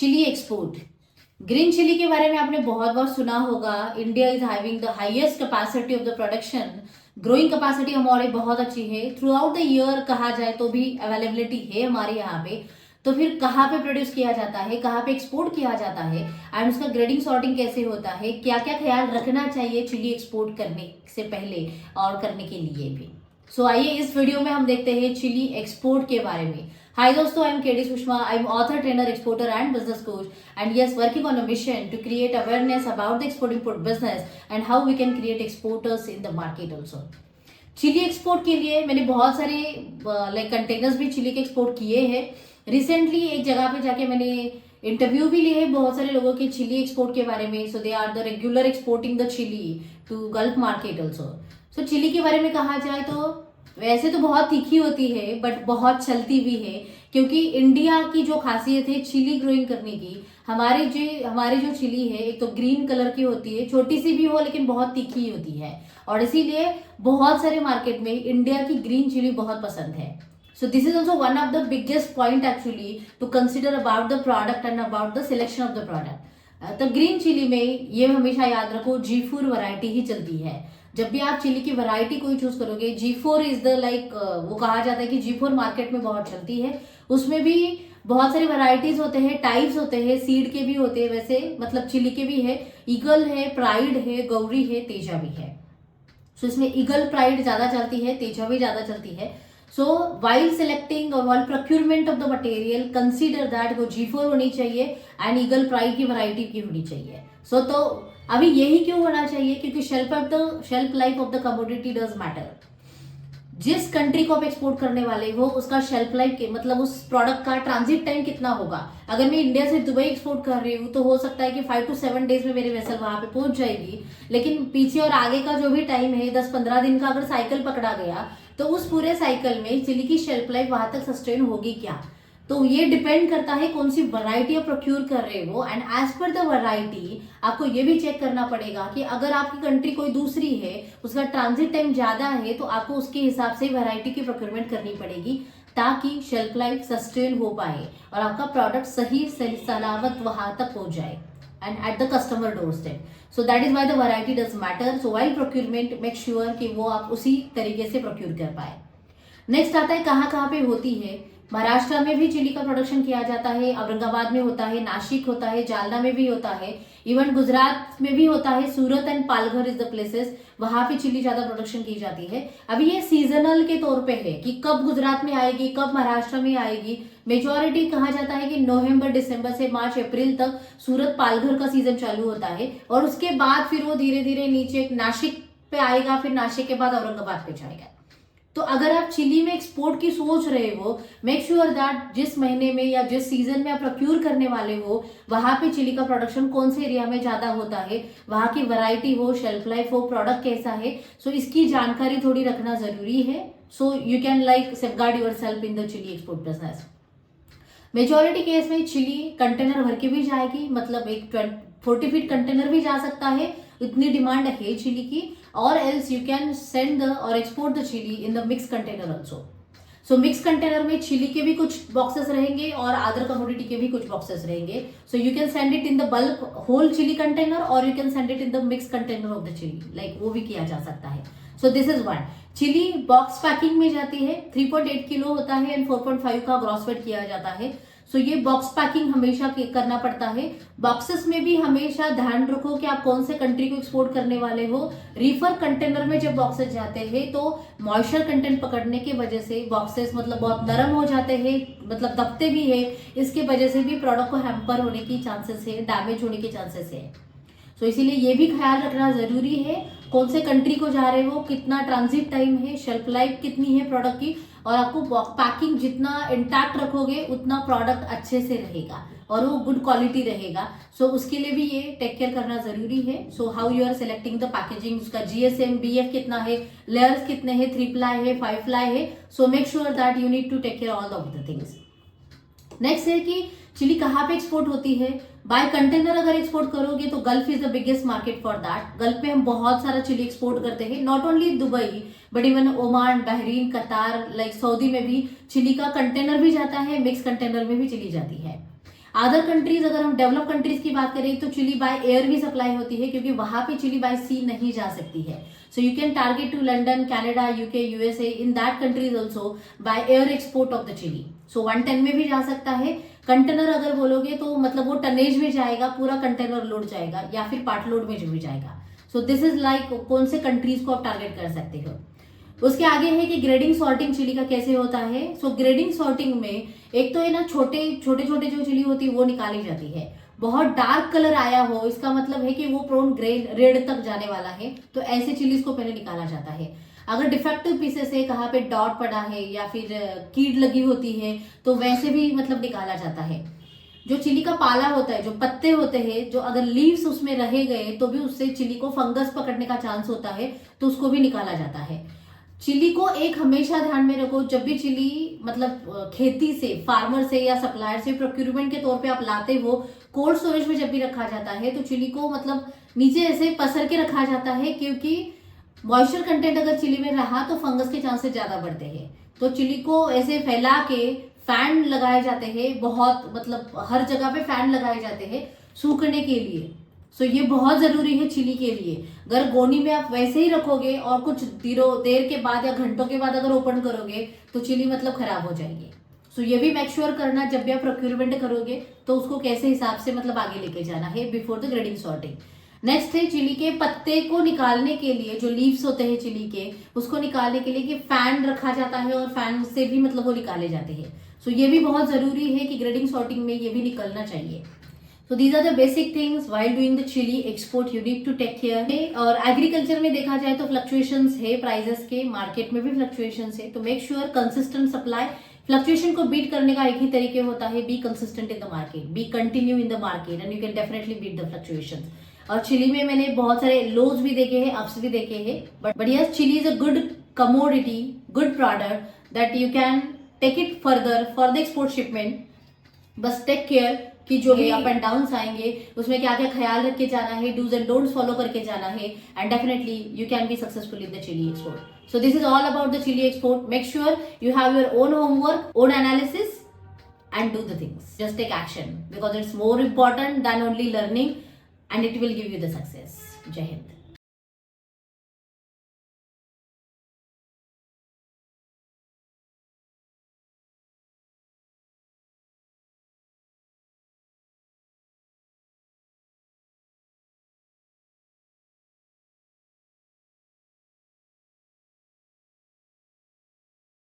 Chilli export. Green chilli के बारे में आपने बहुत बार सुना होगा। India is having the highest capacity of the production. Growing capacity हमारी बहुत अच्छी है। थ्रू आउट द ईयर कहा जाए तो भी अवेलेबिलिटी है हमारे यहाँ पे। तो फिर कहाँ पे प्रोड्यूस किया जाता है, कहाँ पे एक्सपोर्ट किया जाता है एंड उसका ग्रेडिंग सॉर्टिंग कैसे होता है, क्या क्या ख्याल रखना चाहिए चिली एक्सपोर्ट करने से पहले और करने के लिए भी। सो आइए इस वीडियो में हम देखते हैं चिली एक्सपोर्ट के बारे में। हाय दोस्तों, I am KD Sushma. I am author, trainer, exporter and business coach and yes, working on a mission to create awareness about the export import business and how we can create exporters in the market also. Chilli export के लिए मैंने बहुत सारे containers भी chilli के export किए हैं। Recently एक जगह पे जाके मैंने इंटरव्यू भी लिए हैं बहुत सारे लोगों के चिली एक्सपोर्ट के बारे में। So they are the regular exporting the chilli to Gulf market also. So chilli के बारे में कहा जाए तो वैसे तो बहुत तीखी होती है बट बहुत चलती भी है, क्योंकि इंडिया की जो खासियत है चिली ग्रोइंग करने की, हमारी जो चिली है एक तो ग्रीन कलर की होती है, छोटी सी भी हो लेकिन बहुत तीखी होती है और इसीलिए बहुत सारे मार्केट में इंडिया की ग्रीन चिली बहुत पसंद है। So this is also one of the biggest point actually to consider about the product and about the selection of the product. तो ग्रीन चिली में ये हमेशा याद रखो G4 वैरायटी ही चलती है। जब भी आप चिली की वैरायटी कोई चूज करोगे, G4 इज द वो कहा जाता है कि G4 मार्केट में बहुत चलती है। उसमें भी बहुत सारी वैरायटीज होते हैं, टाइप्स होते हैं, सीड के भी होते हैं, वैसे मतलब चिली के भी है। ईगल है, प्राइड है, गौरी है, तेजा भी है। सो इसमें ईगल प्राइड ज्यादा चलती है, तेजा भी ज्यादा चलती है। सो वाइल सिलेक्टिंग और while procurement of the material consider that वो G4 होनी चाहिए एंड ईगल प्राइड की वैरायटी की होनी चाहिए। सो तो अभी यही क्यों होना चाहिए, क्योंकि shelf life of the commodity does matter. जिस कंट्री को आप एक्सपोर्ट करने वाले हो उसका शेल्फ लाइफ के मतलब उस प्रोडक्ट का ट्रांजिट टाइम कितना होगा। अगर मैं इंडिया से दुबई एक्सपोर्ट कर रही हूँ तो हो सकता है कि 5 to 7 डेज में मेरी वेसल वहां पे पहुंच जाएगी, लेकिन पीछे और आगे का जो भी टाइम है 10-15 दिन का अगर साइकिल पकड़ा गया तो उस पूरे साइकिल में चिली की शेल्फ लाइफ वहां तक सस्टेन होगी क्या। तो ये डिपेंड करता है कौन सी वैरायटी आप प्रोक्यूर कर रहे हो and as per the variety आपको ये भी चेक करना पड़ेगा कि अगर आपकी कंट्री कोई दूसरी है, उसका ट्रांजिट टाइम ज्यादा है, तो आपको उसके हिसाब से वैरायटी की प्रोक्योरमेंट करनी पड़ेगी ताकि शेल्फ लाइफ सस्टेन हो पाए और आपका प्रोडक्ट सही सलामत वहां तक पहुंच जाए and at the customer door step. So that is why the variety does matter. So while procurement make sure कि वो आप उसी तरीके से प्रोक्यूर कर पाए। नेक्स्ट आता है कहाँ पे होती है। महाराष्ट्र में भी चिली का प्रोडक्शन किया जाता है, औरंगाबाद में होता है, नासिक होता है, जालना में भी होता है, इवन गुजरात में भी होता है। Surat and Palghar is the places, वहां पे चिली ज्यादा प्रोडक्शन की जाती है। अभी ये सीजनल के तौर पे है कि कब गुजरात में आएगी, कब महाराष्ट्र में आएगी। मेजोरिटी कहा जाता है कि नवंबर दिसंबर से मार्च अप्रैल तक सूरत पालघर का सीजन चालू होता है और उसके बाद फिर वो धीरे धीरे नीचे नासिक पे आएगा, फिर नासिक के बाद औरंगाबाद पे जाएगा। तो अगर आप चिली में एक्सपोर्ट की सोच रहे हो, मेक श्योर दैट जिस महीने में या जिस सीजन में आप प्रोक्यूर करने वाले हो वहां पे चिली का प्रोडक्शन कौन से एरिया में ज्यादा होता है, वहां की वैरायटी हो, शेल्फ लाइफ हो, प्रोडक्ट कैसा है। सो इसकी जानकारी थोड़ी रखना जरूरी है। So you can safeguard yourself in the chilli export business. Majority case में चिली कंटेनर भर के भी जाएगी, मतलब एक 40 फीट कंटेनर भी जा सकता है, इतनी डिमांड है चिली की। और else you can send the और export the chilli in the mix container also. So mix container में चिली के भी कुछ बॉक्सेस रहेंगे और अदर कमोडिटी के भी कुछ बॉक्सेस रहेंगे। So you can send it in the bulk whole chilli container और you can send it in the mix container of the chilli, वो भी किया जा सकता है। So this is one. Chilli box packing में जाती है, 3.8 किलो होता है एंड 4.5 का ग्रॉस वेट किया जाता है। सो ये बॉक्स पैकिंग हमेशा करना पड़ता है। बॉक्सेस में भी हमेशा ध्यान रखो कि आप कौन से कंट्री को एक्सपोर्ट करने वाले हो। रीफर कंटेनर में जब बॉक्सेस जाते हैं तो मॉइस्चर कंटेंट पकड़ने की वजह से बॉक्सेस बहुत नरम हो जाते हैं, दबते भी है। इसके वजह से भी प्रोडक्ट को हैम्पर होने की चांसेस है, डैमेज होने के चांसेस है। तो इसीलिए ये भी ख्याल रखना जरूरी है कौन से कंट्री को जा रहे हो, कितना ट्रांजिट टाइम है, शेल्फ लाइफ कितनी है प्रोडक्ट की, और आपको पैकिंग जितना इंटैक्ट रखोगे उतना प्रोडक्ट अच्छे से रहेगा और वो गुड क्वालिटी रहेगा। सो उसके लिए भी ये टेक केयर करना जरूरी है। So how you are selecting the packaging, उसका GSM BF कितना है, लेयर्स कितने हैं, 3 प्लाई है, 5 प्लाई है। So make sure that you need to take care all of the things. Next है कि चिली कहाँ पे एक्सपोर्ट होती है। बाय कंटेनर अगर एक्सपोर्ट करोगे तो gulf is the biggest market for that. Gulf में हम बहुत सारा चिली एक्सपोर्ट करते हैं, not only Dubai but even Oman, Bahrain, कतार, सऊदी में भी चिली का कंटेनर भी जाता है, मिक्स कंटेनर में भी चिली जाती है। अदर कंट्रीज, अगर हम डेवलप कंट्रीज की बात करें तो चिली बाय एयर भी सप्लाई होती है, क्योंकि वहां पे चिली बाय सी नहीं जा सकती है. So you can target to London, Canada, UK, USA, in that countries also by air export of the chilli. So 110 में भी जा सकता है. कंटेनर अगर बोलोगे तो मतलब वो टनेज में जाएगा, पूरा कंटेनर लोड जाएगा या फिर पार्ट लोड में जो भी जाएगा. सो दिस इज लाइक कौन से कंट्रीज को आप टारगेट कर सकते हो. उसके आगे है कि ग्रेडिंग सॉर्टिंग चिली का कैसे होता है. सो ग्रेडिंग सॉर्टिंग में एक तो है ना, छोटे छोटे जो चिली होती है वो निकाली जाती है. बहुत डार्क कलर आया हो, इसका मतलब है कि वो प्रोन ग्रेन रेड तक जाने वाला है, तो ऐसे चिलीज को पहले निकाला जाता है. अगर डिफेक्टिव पीसेस है, कहाँ पे डॉट पड़ा है या फिर कीड लगी होती है, तो वैसे भी मतलब निकाला जाता है. जो चिली का पाला होता है, जो पत्ते होते हैं, जो अगर लीव्स उसमें रहे गए तो भी उससे चिली को फंगस पकड़ने का चांस होता है, तो उसको भी निकाला जाता है. चिली को एक हमेशा ध्यान में रखो, जब भी चिली मतलब खेती से, फार्मर से या सप्लायर से प्रोक्यूरमेंट के तौर पे आप लाते हो, कोल्ड स्टोरेज में जब भी रखा जाता है तो चिली को मतलब नीचे ऐसे पसर के रखा जाता है, क्योंकि मॉइस्चर कंटेंट अगर चिली में रहा तो फंगस के चांसेस ज्यादा बढ़ते हैं. तो चिली को ऐसे फैला के फैन लगाए जाते हैं, बहुत मतलब हर जगह पे फैन लगाए जाते हैं सूखने के लिए. सो ये बहुत जरूरी है चिली के लिए. अगर गोनी में आप वैसे ही रखोगे और कुछ देर के बाद या घंटों के बाद अगर ओपन करोगे तो चिली मतलब खराब हो जाएगी. सो ये भी मेक श्योर करना जब भी आप प्रोक्यूरमेंट करोगे तो उसको कैसे हिसाब से मतलब आगे लेके जाना है before the grading sorting. Next है चिली के पत्ते को निकालने के लिए, जो लीव्स होते हैं चिली के, उसको निकालने के लिए कि फैन रखा जाता है और फैन से भी मतलब वो निकाले जाते हैं. सो ये भी बहुत जरूरी है कि ग्रेडिंग सॉर्टिंग में ये भी निकलना चाहिए. So these are the basic things while doing the chili export you need to take care. और एग्रीकल्चर में देखा जाए तो फ्लक्चुएशंस है प्राइजेस के, मार्केट में भी फ्लक्चुएशंस है, तो make sure consistent supply. Fluctuation को बीट करने का एक ही तरीके होता है, be consistent in the market, be continue in the market and you can definitely beat the fluctuations. और चिली में मैंने बहुत सारे लोज भी देखे हैं, अप्स भी देखे हैं, but yes chilli is a good commodity, good product that you can take it further for the export shipment. बस टेक केयर कि जो भी अप एंड डाउन आएंगे उसमें क्या क्या ख्याल रख के जाना है, डूज एंड डोंट्स फॉलो करके जाना है, and definitely you can be successful in the chilli export. So this is all about the chilli export. Make sure you have your own homework, own analysis, and do the things. Just take action because it's more important than only learning, and it will give you the success. Jai Hind.